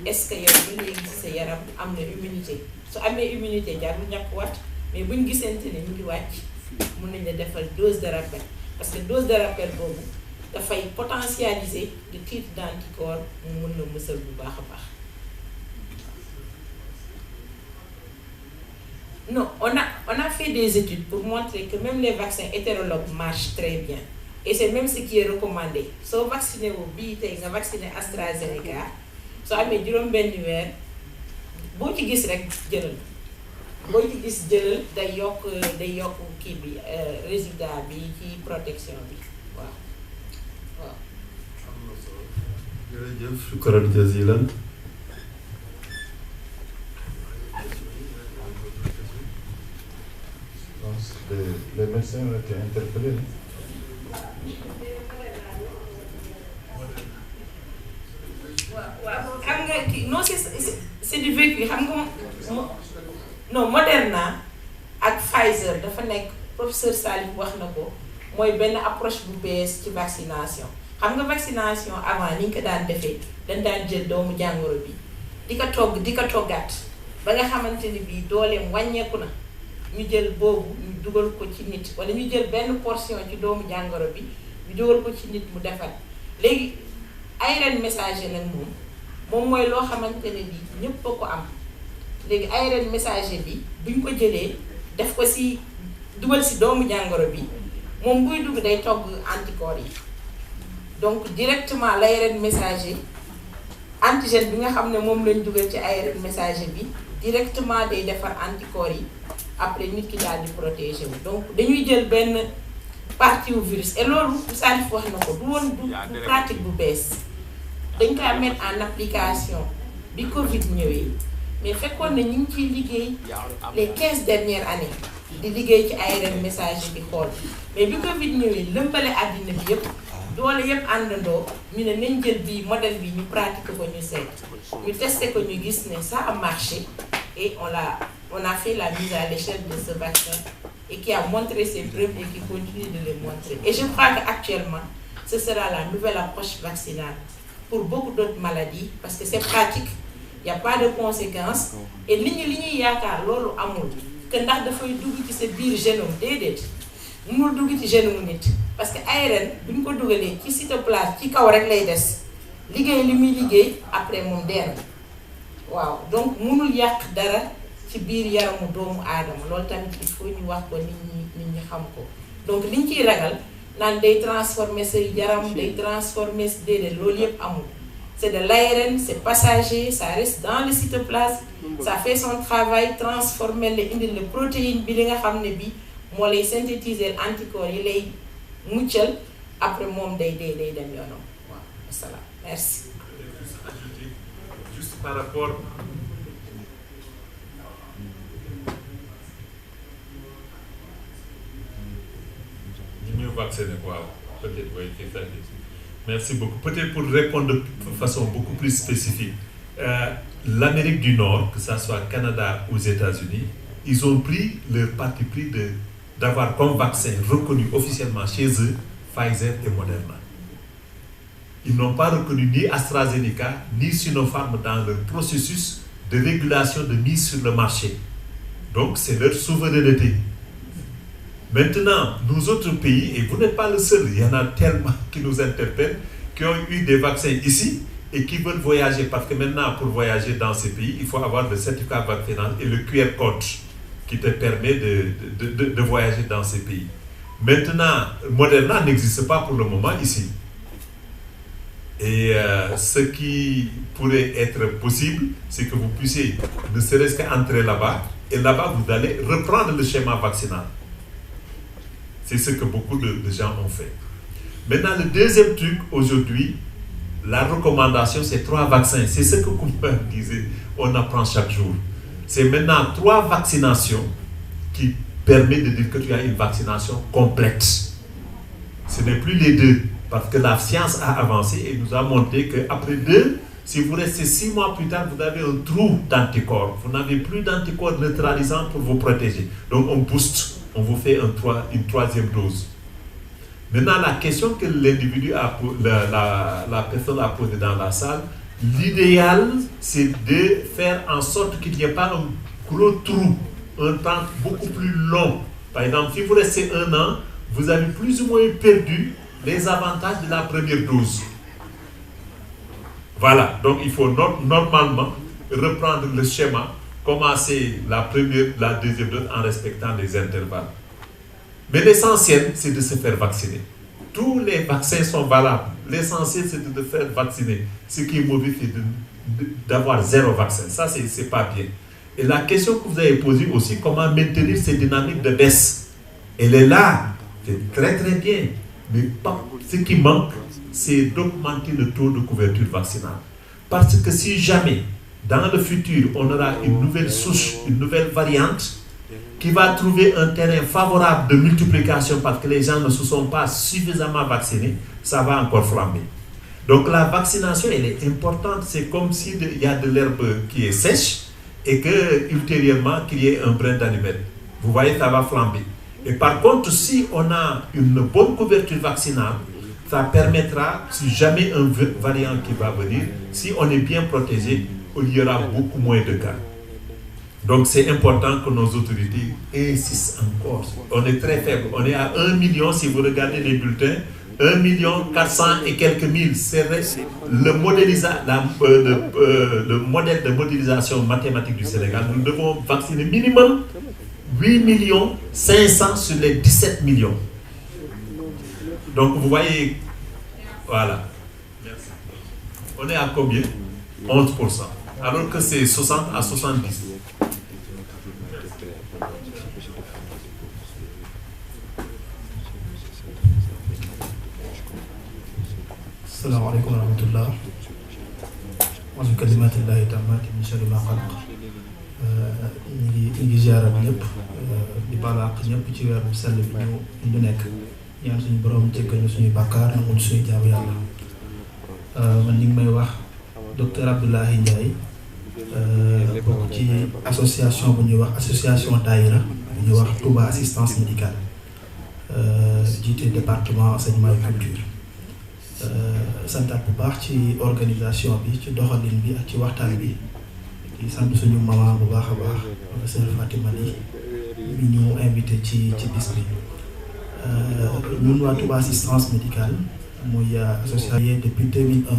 est-ce que yow ba léegi sa yaram am na immunité su amee immunité jarul ñàkkuwaat mais buñ gisante ne ñu ngi wàcc mun nañ la defal dose de rappel parce que dose de rappel boobu dafay potentialiser le titre d'anticorps mu mun na mësal bu baax a baax. Non, on a fait des études pour montrer que même les vaccins hétérologues marchent très bien. Et c'est même ce qui est recommandé. Si vous vaccinez au BIT, vous vaccinez AstraZeneca, si vous avez juróom-benn weer, boo ci gis rek jëlal boo ci gis jëlal day yokk kii bi résultat bi ci protection bi waaw waaw. am na solo jërëjëf shukran jazilan. Les médecins ont été interpellés. xam nga kii non c'est du vécu xam nga non Moderna ak Pfizer dafa nekk professeur Salif wax na ko mooy benn approche bu bees ci vaccination xam nga vaccination avant ni ñu ko daan defee dañ daan jël doomu jàngoro bi di ko toggaat ba nga xamante ni bii dooleem wàññeeku na ñu jël boobu ñu dugal ko ci nit wala ñu jël benn portion ci doomu jàngoro bi ñu dugal ko ci nit mu defar léegi ARN messager nag moom mooy loo xamante ne bi ñëpp a ko am léegi ARN messager bi buñ ko jëlee def ko si dugal si doomu jàngoro bi moom buy dugg day togg anticorps yi donc directement l'ARN messager antigène bi nga xam ne moom lañ dugal ci ARN messager bi directement day defar anticorps yi après nit ki daal di protéger wu donc dañuy jël benn partie wu virus et loolu Salif wax na ko du woon du pratique bu bees dañ koy mettre en application bi Covid ñëwee mais fekkoon na ñu ngi ciy liggéey les 15 dernières années di liggéey ci ARN messager di xool mais bi Covid ñëwee lëmbale àddina bi yëpp doole yëpp àndandoo ñu ne nañ jël bii modèle bi ñu pratiquer ko ñu seet ñu testé ko ñu gis ne ça a marché et on a fait la mise à l'échelle de ce vaccin et qui a montré ses preuves et qui continue de les montrer. Et je crois qu'actuellement, ce sera la nouvelle approche vaccinale pour beaucoup d'autres maladies parce que c'est pratique, il n'y a pas de conséquences et li ñuy yaakaar loolu amul que ndax dafay dugg ci sa biir génome déedéet mënul dugg ci génome nit parce que ARN bu ñu ko dugalee ci cytoplasme ci kaw rek lay des liggéey li muy liggéey après moom dee na waaw donc mënul yàq dara ci biir yaramu doomu aadama loolu tamit il faut ñu wax ko nit ñi xam ko donc liñ ciy ragal naan day transformer sa yaram day transformer sa déedéet loolu yëpp amul c'est de l'ARN, c'est passager, ça reste dans le cytoplasme, ça fait son travail, transformer les protéines bi nga xam ne bi moo lay synthétiser anticorps yi lay muccal après moom day dem yoonam waaw asalaam merci. Juste par rapport ñu vacciner quoi peut-être oui c'est ça. Merci beaucoup. Peut-être pour répondre de façon beaucoup plus spécifique, l'Amérique du Nord, que ce soit Canada ou aux États-Unis, ils ont pris leur parti pris d'avoir comme vaccin reconnu officiellement chez eux Pfizer et Moderna. Ils n'ont pas reconnu ni AstraZeneca ni Sinopharm dans leur processus de régulation de mise sur le marché. Donc c'est leur souveraineté. Maintenant, nous autres pays, et vous n'êtes pas le seul, il y en a tellement qui nous interpellent, qui ont eu des vaccins ici et qui veulent voyager. Parce que maintenant, pour voyager dans ces pays, il faut avoir le certificat vaccinal et le QR code qui te permet de voyager dans ces pays. Maintenant, Moderna n'existe pas pour le moment ici. Et ce qui pourrait être possible, c'est que vous puissiez ne serait-ce qu'entrer là-bas, et là-bas, vous allez reprendre le schéma vaccinal. C'est ce que beaucoup de gens ont fait. Maintenant, le deuxième truc, aujourd'hui, la recommandation, c'est 3 vaccins. C'est ce que Koumba disait, on apprend chaque jour. C'est maintenant 3 vaccinations qui permettent de dire que tu as une vaccination complète. Ce n'est plus les 2, parce que la science a avancé et nous a montré qu'après 2, si vous restez 6 mois plus tard, vous avez un trou d'anticorps. Vous n'avez plus d'anticorps neutralisants pour vous protéger. Donc on booste. On vous fait une 3e dose. Maintenant, la question que l'individu la personne a posée dans la salle, l'idéal, c'est de faire en sorte qu'il n'y ait pas un gros trou, un temps beaucoup plus long. Par exemple, si vous restez 1 an, vous avez plus ou moins perdu les avantages de la première dose. Voilà, donc il faut normalement reprendre le schéma, commencer la première, la deuxième dose en respectant les intervalles. Mais l'essentiel, c'est de se faire vacciner. Tous les vaccins sont valables. L'essentiel, c'est de se faire vacciner. Ce qui est mauvais, c'est d'avoir 0 vaccin. Ça, c'est pas bien. Et la question que vous avez posée aussi, comment maintenir ces dynamiques de baisse? Elle est là. C'est très très bien. Mais ce qui manque, c'est d'augmenter le taux de couverture vaccinale. Parce que si jamais, dans le futur, on aura une nouvelle souche, une nouvelle variante qui va trouver un terrain favorable de multiplication parce que les gens ne se sont pas suffisamment vaccinés, ça va encore flamber. Donc la vaccination, elle est importante. C'est comme s'il y a de l'herbe qui est sèche et que ultérieurement qu'il y ait un brin d'animel. Vous voyez, ça va flamber. Et par contre, si on a une bonne couverture vaccinale, ça permettra, si jamais un variant qui va venir, si on est bien protégé, il y aura beaucoup moins de cas. Donc c'est important que nos autorités insistent encore. On est très faible. On est à 1 million, si vous regardez les bulletins, 1 400 000 et quelques mille. C'est le modèle de modélisation mathématique du Sénégal. Nous devons vacciner minimum 8 500 000 sur les 17 millions. Donc vous voyez, voilà. Merci. On est à combien? 11%, alors que c'est 60 à 70. Assalamu alaikum wa rahmatullah. Wa kalimatillahi tammati min sharri ma khalaq. Ñu ngi ziarat ñëpp di balaax ñëpp ci weeru sell bi ñu nekk ñaan suñu borom jéggal ñu suñuy bàkkaar nangul suñuy jaamu yàlla. Man ñu ngi may wax docteur Abdoulaye Ndiaye bokk ci association bu ñuy wax association daïra bu ñuy wax Touba assistance médicale jiite département enseignement et culture. Santaat bu baax ci organisation bi ci doxalin bi ak ci waxtaan bi di sant suñu maman bu baax a baax professeur Fatima Ly mi ñu invité ci bis bi ñun waa Touba assistance médicale muy association depuis 2001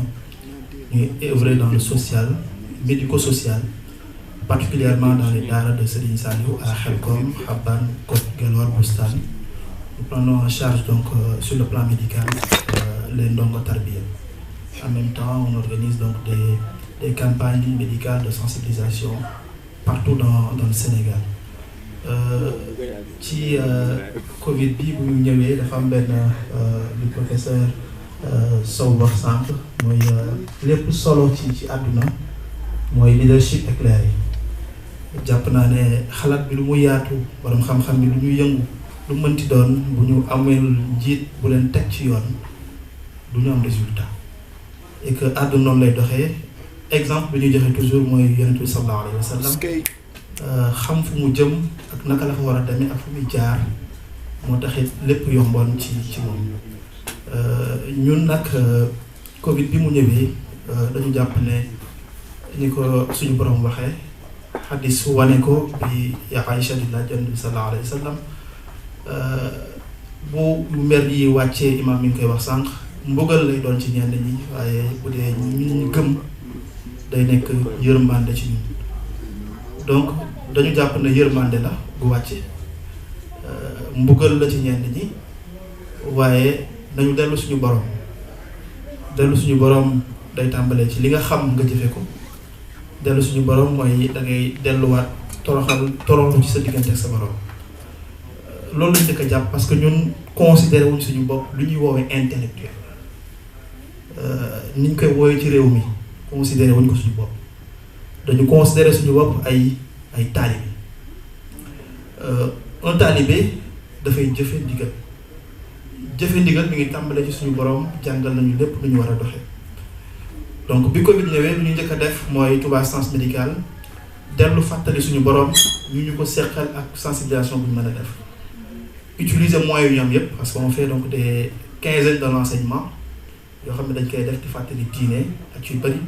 ñuy œuvrer dans le social médico-social particulièrement dans les daara de Serigne Saliou à Khelcom, Xaban, Kot Gelor, Boustane. Nous prenons en charge donc sur le plan médical les ndongo tarbiya. En même temps, on organise donc des campagnes médicales de sensibilisation partout dans le Sénégal. Ci Covid bi bu ñu ñëwee dafa am benn lu professeur Sow wax sànq mooy lépp solo ci àdduna mooy leadership éclairé. Jàpp naa ne xalaat bi lu mu yaatu borom xam-xam bi lu ñu yëngu lu mënti doon bu ñu amee njiit bu leen teg ci yoon du ñu am résultat et que àdduna noonu lay doxee exemple bi ñu joxe toujours mooy yonent bi sallallahu alayhi wa sallam xam fu mu jëm ak naka la fa war a demee ak fu muy jaar moo taxit lépp yomboon ci moom ñun nag Covid bi mu ñëwee dañu jàpp ne ni ko suñu borom waxee xadis wane ko bi ya Aïcha di laaj yonent bi sallallahu alayhi wa sallam bu mer yi wàccee imam mi ngi koy wax sànq mbugal lay doon ci ñenn ñi waaye bu dee ñu gëm day nekk yërmande ci ñun donc dañu jàpp ne yërmande la bu wàcce mbugal la ci ñenn ñi waaye nañu dellu suñu borom day tàmbalee ci li nga xam nga jëfe ko dellu suñu borom mooy da ngay delluwaat toroxlu ci sa diggante ak sa borom loolu lañu dëkk a jàpp parce que ñun considéré wuñ suñu bopp lu ñuy woowee intellectuel niñ koy woowee ci réew mi considéré wuñ ko suñu bopp dañu considéré suñu bopp ay taalibe un taalibe dafay jëfe ndigal mi ngi tàmbale ci suñu borom jàngal nañu lépp lu ñu war a doxee donc bi Covid ñëwee lu ñu njëkk a def mooy Touba assistance médicale dellu fàttali suñu borom ñu ko seqal ak sensibilisation bu ñu mën a def utiliser moyens yu ñoom yëpp parce qu'on fait donc des quinzaines de renseignements yoo xam ne dañ koy def di fàttali diine ak yu bëri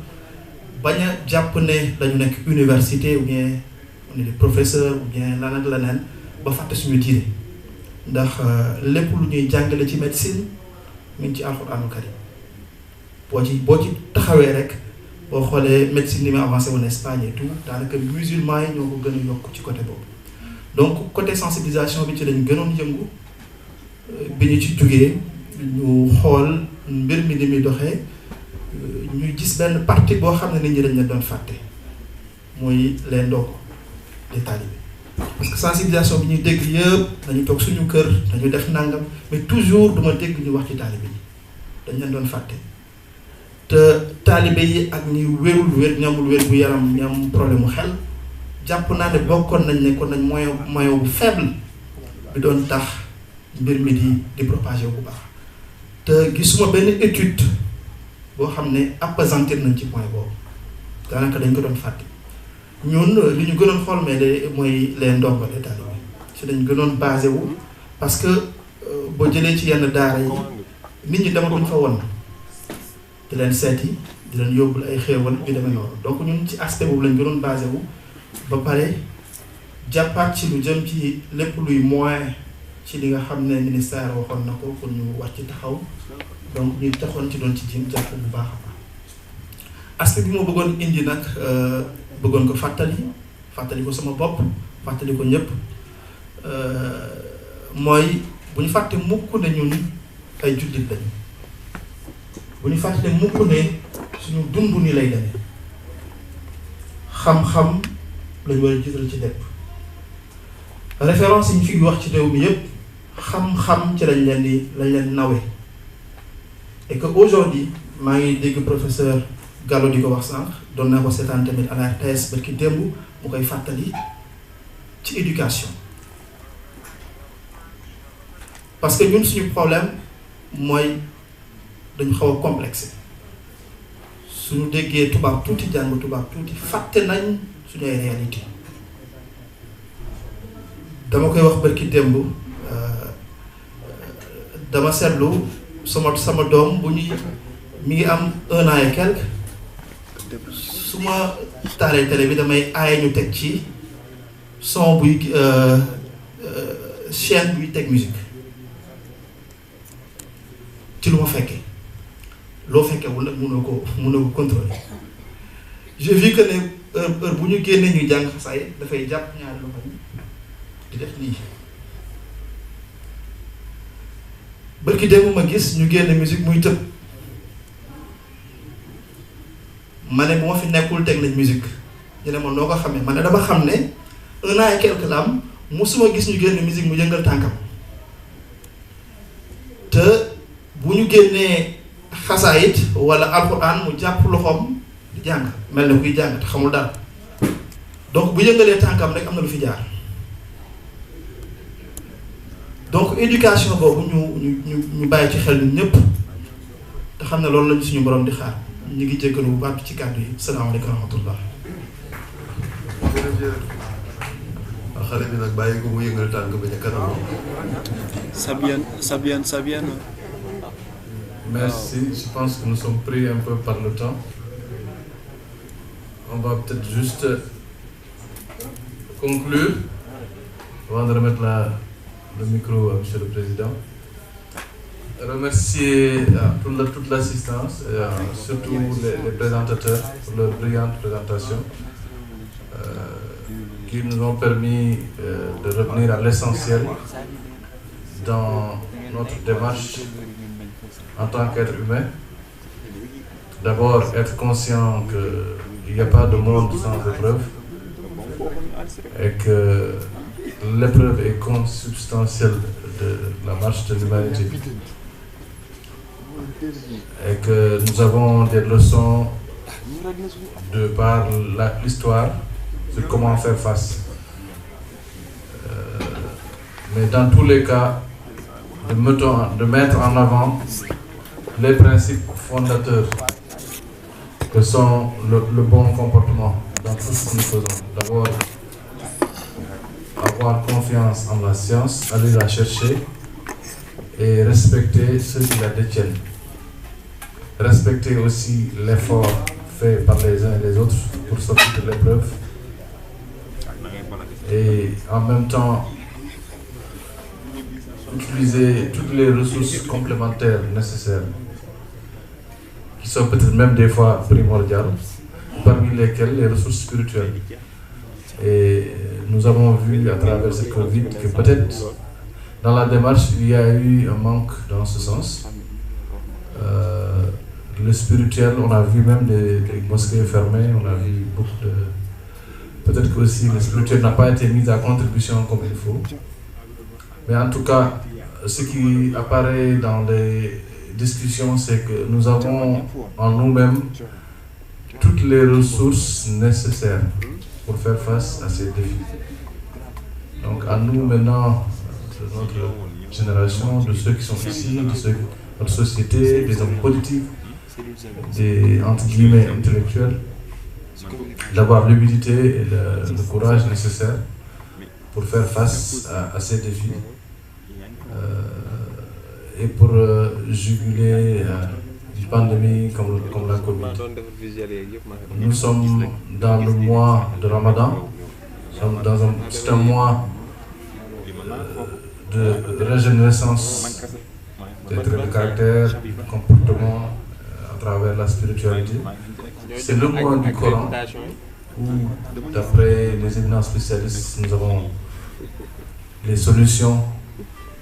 bañ a jàpp ne dañu nekk université ou bien on est des professeurs ou bien lan ak leneen ba fàtte suñu diine ndax lépp lu ñuy jàngale ci médecine mu ngi ci alxuraanu karim boo ci taxawee rek boo xoolee médecine ni mu avancé woon Espagne et tout daanaka musulmans yi ñoo ko gën a yokk ci côté boobu donc côté sensibilisation bi ci lañ gënoon yëngu bi ñu ci jógee ñu xool mbir mi ni muy doxee ñuy gis benn partie boo xam ne nit ñi dañ leen doon fàtte mooy les ndongo des talibés parce que sensibilisation bi ñuy dégg yëpp dañu toog suñu kër dañu def nangam mais toujours duma dégg ñu wax ci talibé yi dañ leen doon fàtte te talibé yi ak ñi ñamul wér bu yaram ñam problème mu xel jàpp naa ne bokkoon nañ ne kon nañ moyen bu faible bi doon tax mbir mi di propagé bu baax te gisuma benn étude boo xam ne appesantir nañ ci point boobu daanaka dañ ko doon fàtte ñun li ñu gënoon xool mais mooy les ndongo les talibé ci dañ gënoon basé wu parce que boo jëlee ci yenn daara yi nit ñi dama duñ fa woon di leen seeti di leen yóbbul ay xéewal yu demee noonu donc ñun ci aspect boobu lañ gënoon basé wu ba pare jàppaat ci lu jëm ci lépp luy moyen ci li nga xam ne ministère waxoon na ko pour ñu wax ci taxaw donc ñu taxoon ci doon ci jëm jàpp bu baax a baax aspect bi ma bëggoon indi nag bëggoon ko fàttali ko sama bopp fàttali ko ñëpp mooy bu ñu fàtte mukk ne ñun ay jullit lañu bu ñu fàtte mukk ne suñu dund ni lay demee xam-xam lañu war a jiital ci lépp référence yi ñu fi wax ci réew mi yépp xam-xam ci lañ leen nawe et que aujourd'hui maa ngi dégg professeur Gallo di ko wax sànq doon naa ko seetaan tamit à la RTS barki démb mu koy fàttali ci éducation parce que ñun suñu problème mooy dañu xaw a complexe suñu déggee tubaab tuuti jàng tubaab tuuti fàtte nañ suñu ay réalité dama koy wax barki démb dama seetlu sama doom bu ñuy mi ngi am 1 an et quelque su ma taalee télé bi damay aaye ñu teg ci son buy chaîne buy teg musique ci lu ma fekkee loo fekkewul nag mënoo ko contrôler j'ai vu que ne heure bu ñu génnee ñuy jàng xasaay dafay jàpp ñaari loxo di def lii bërki démb ma gis ñu génne musique muy tëb ma ne bu ma fi nekkul teg nañ musique ñu ne ma noo ko xamee ma ne dama xam ne 1 an et quelque la am musuma gis ñu génne musique mu yëngal tànkam te bu ñu génnee xasaayit wala alxuraan mu jàpp loxoom di jàng mel ne kuy jàng te xamul dara donc bu yëngalee tànkam rek am na lu fi jaar donc éducation boobu ñu bàyyi ci xel ñun ñëpp te xam ne loolu lañu suñu borom di xaar ñu ngi jéggalu bu baax ci kàddu yi salaamaaleykum wa rahmatullah. xale bi nag bàyyi ko mu yëngal tànk ba ñu kanam. Sabian. Merci, je pense que nous sommes pris un peu par le temps. On va peut-être juste conclure avant de remettre le micro à Monsieur le Président. Remercier toute l'assistance et surtout les présentateurs pour leur brillante présentation qui nous ont permis de revenir à l'essentiel dans notre démarche en tant qu'être humain. D'abord, être conscient qu'il n'y a pas de monde sans épreuve et que l'épreuve est consubstantielle de la marche de l'humanité et que nous avons des leçons de par l'histoire sur comment faire face. Mais dans tous les cas, de mettre en avant les principes fondateurs que sont le bon comportement dans tout ce que nous faisons. D'abord, avoir confiance en la science, aller la chercher et respecter ceux qui la détiennent. Respecter aussi l'effort fait par les uns et les autres pour sortir de l'épreuve. Et en même temps, utiliser toutes les ressources complémentaires nécessaires, qui sont peut-être même des fois primordiales, parmi lesquelles les ressources spirituelles. Et nous avons vu à travers cette Covid que peut-être dans la démarche il y a eu un manque dans ce sens. Le spirituel, on a vu même des mosquées fermées, on a vu beaucoup de... Peut-être que aussi le spirituel n'a pas été mis à contribution comme il faut. Mais en tout cas, ce qui apparaît dans les discussions, c'est que nous avons en nous-mêmes toutes les ressources nécessaires pour faire face à ces défis. Donc à nous maintenant, de notre génération, de ceux qui sont ici, de ceux de notre société, des hommes politiques, des entre guillemets intellectuels, d'avoir l'humilité et le courage nécessaire pour faire face à ces défis et pour juguler une pandémie comme la Covid. Nous sommes dans le mois de Ramadan, c'est un mois de régénérescence des traits de caractère, du comportement à travers la spiritualité. C'est le mois du Coran où, d'après les éminents spécialistes, nous avons les solutions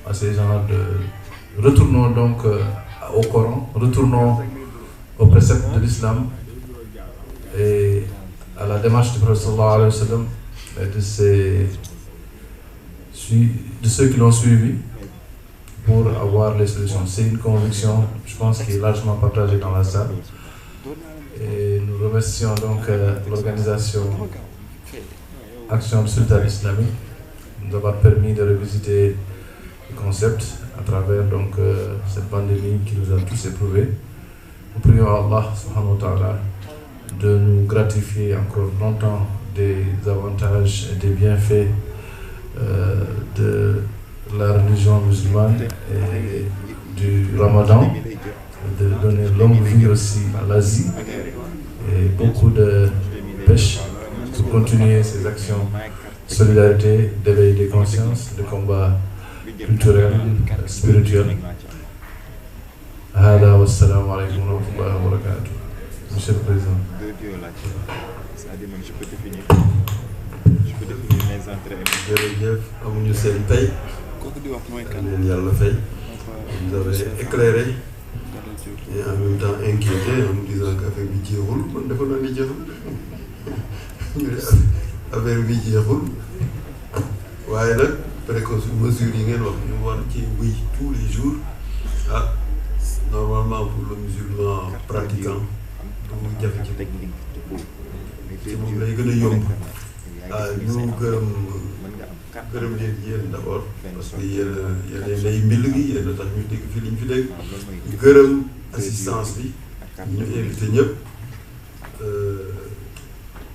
à ces genres de... Retournons donc au Coran, retournons aux préceptes de l'islam et à la démarche du prophète sallallahu alayhi wa sallam et de ceux qui l'ont suivi pour avoir les solutions. C'est une conviction, je pense, qui est largement partagée dans la salle. Et nous remercions donc l'organisation Action de Solidarité Islamique de nous avoir permis de revisiter le concept à travers donc cette pandémie qui nous a tous éprouvés. Nous prions Allah subhanahu wa ta'ala de nous gratifier encore longtemps des avantages et des bienfaits de la religion musulmane et du Ramadan, de donner longue vie aussi à l'Asie et beaucoup de pêche pour continuer ces actions de solidarité, d'éveil des consciences, de combat culturel, spirituel. Hada wa salamu alaykum wa rahmatullahi wa barakatuh. Monsieur le Président. jërëjëf amuñu seen tey leen yàlla fay vous avez éclairé et en même temps inquiété en nous disant que affaire bi jeexul man dafa naa ni jeexul affaire bi jeexul waaye nag précaution mesures yi ngeen wax ñu war ci wéy tous les jours normalement pour le musulman pratiquant du jafe ci moom lay gën a yomb ñu gërëm leen yéen d'abord parce que yéen lay mbill gi yéen tax ñu dégg fi liñ fi dégg gërëm assistance bi ñu invité ñëpp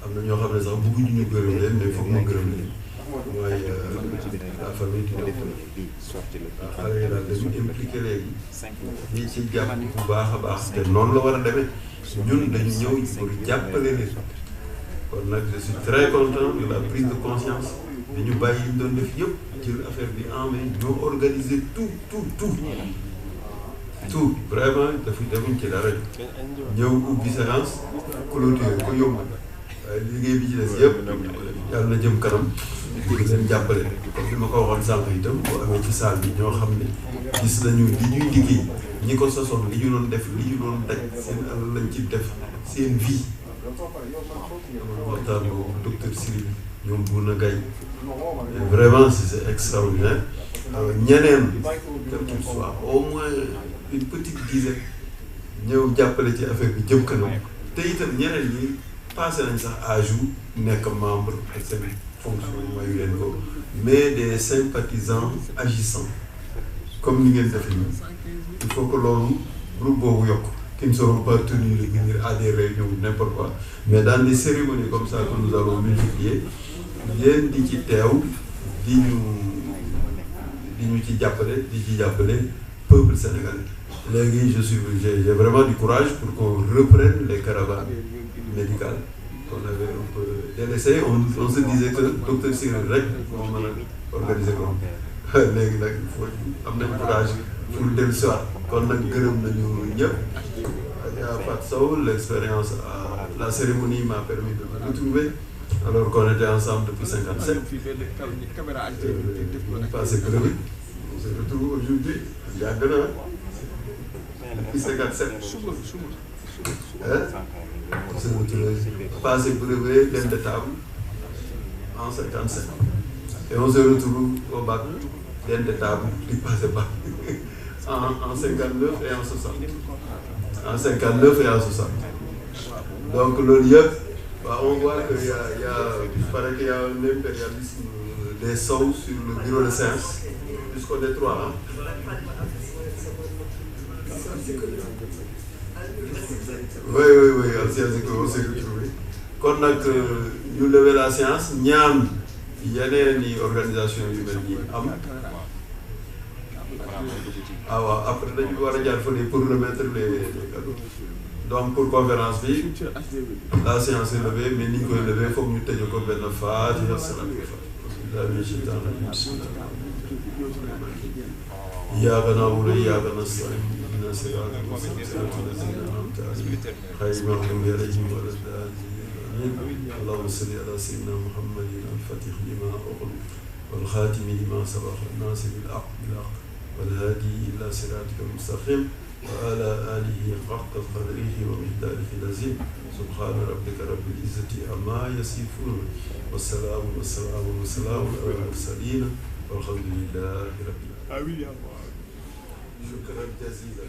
am na ñoo xam ne sax bëgguñu ñu gërëm leen mais foog ma gërëm leen mooy la famille di def xale yi daal dañu impliqué léegi ñi ci jàpp bu baax a baax te noonu la war a demee ñun dañu ñëw pour jàppale leen kon nag je suis très content de la prise de conscience dañu bàyyi yi ñu doon def yëpp jël affaire bi en main ñoo organiser tout vraiment defuñ ci dara ñëw ubbi séance clôture ko yomb waaye liggéey bi ci des yëpp yàlla na jëm kanam di leen jàppale comme li ma ko waxoon sànq itam boo amee ci salle bi ñoo xam ne gis nañu li ñuy liggéey ñi ko sasoon li ñu doon def li ñu doon daj seen alal lañ ci def seen vie waxtaan boobu docteur Siri ñoom Bouna Gaye vraiment c'est extraordinaire ñeneen quel qu'il soit au moins une petite dizaine ñëw jàppale ci affaire bi jëm kanam te itam ñeneen ñi passé nañ sax âge nekk membre ak seen fonction mayu leen ko mais des sympathisants agissants comme ni ngeen def nii il faut que loolu groupe boobu yokk qui ne seront pas tenus de venir à des réunions ou n'importe quoi mais dans des cérémonies comme ça que nous allons multiplier yéen di ci teew di ñu ci jàppale peuple sénégalais léegi j'ai vraiment du courage pour qu'on reprenne les caravanes médicales qu'on avait un peu délaissées. On se disait que docteur Siré rek moo mën a organiser ko léegi nag il faut am nañ courage pour dellu si waat kon nag gërëm nañu ñëpp ak Fatou Sow l'expérience la cérémonie m'a permis de me retrouver alors qu'on était ensemble depuis 57 passé brevet on se retrouve aujourd'hui yàgg na depuis 57 on se retrouve passé brevet den de table en 57 et on se retrouve au bac den de table di passé bac en 59 et en 60 en 59 et en 60 donc loolu yëpp on voit que il paraît qu'il y a un impérialisme des Sow sur le bureau de séance jusqu'au Détroit. Oui, on s'est retrouvé. Kon nag ñu lever la séance ñaan yeneen i organisation yu mel nii am waaw après dañu war a jaar fële pour remettre les cadeaux. Donc pour conférence bi la séance est levée mais ni ñu koy levée foog ñu tëjee ko benn Faatiha salaatu Iyyaaka na'budu wa iyyaaka nasta'iin ihdinas siraatal mustaqiim siraatal laziina an'amta alayhim ghayril maghduubi alayhim wa lad-daalliin Allahumma salli ala sayyidina Muhammadin al-faatihi limaa ughliqa wal khaatimi limaa sabaqa naasiril haqqi bil haqqi wal haadi ilaa siraatikal mustaqiim وعلى آله حق قدره ومقداره العظيم سبحان ربك رب العزة عما يصفون والسلام على المرسلين والحمد لله رب العالمين. شكرا جزيلا.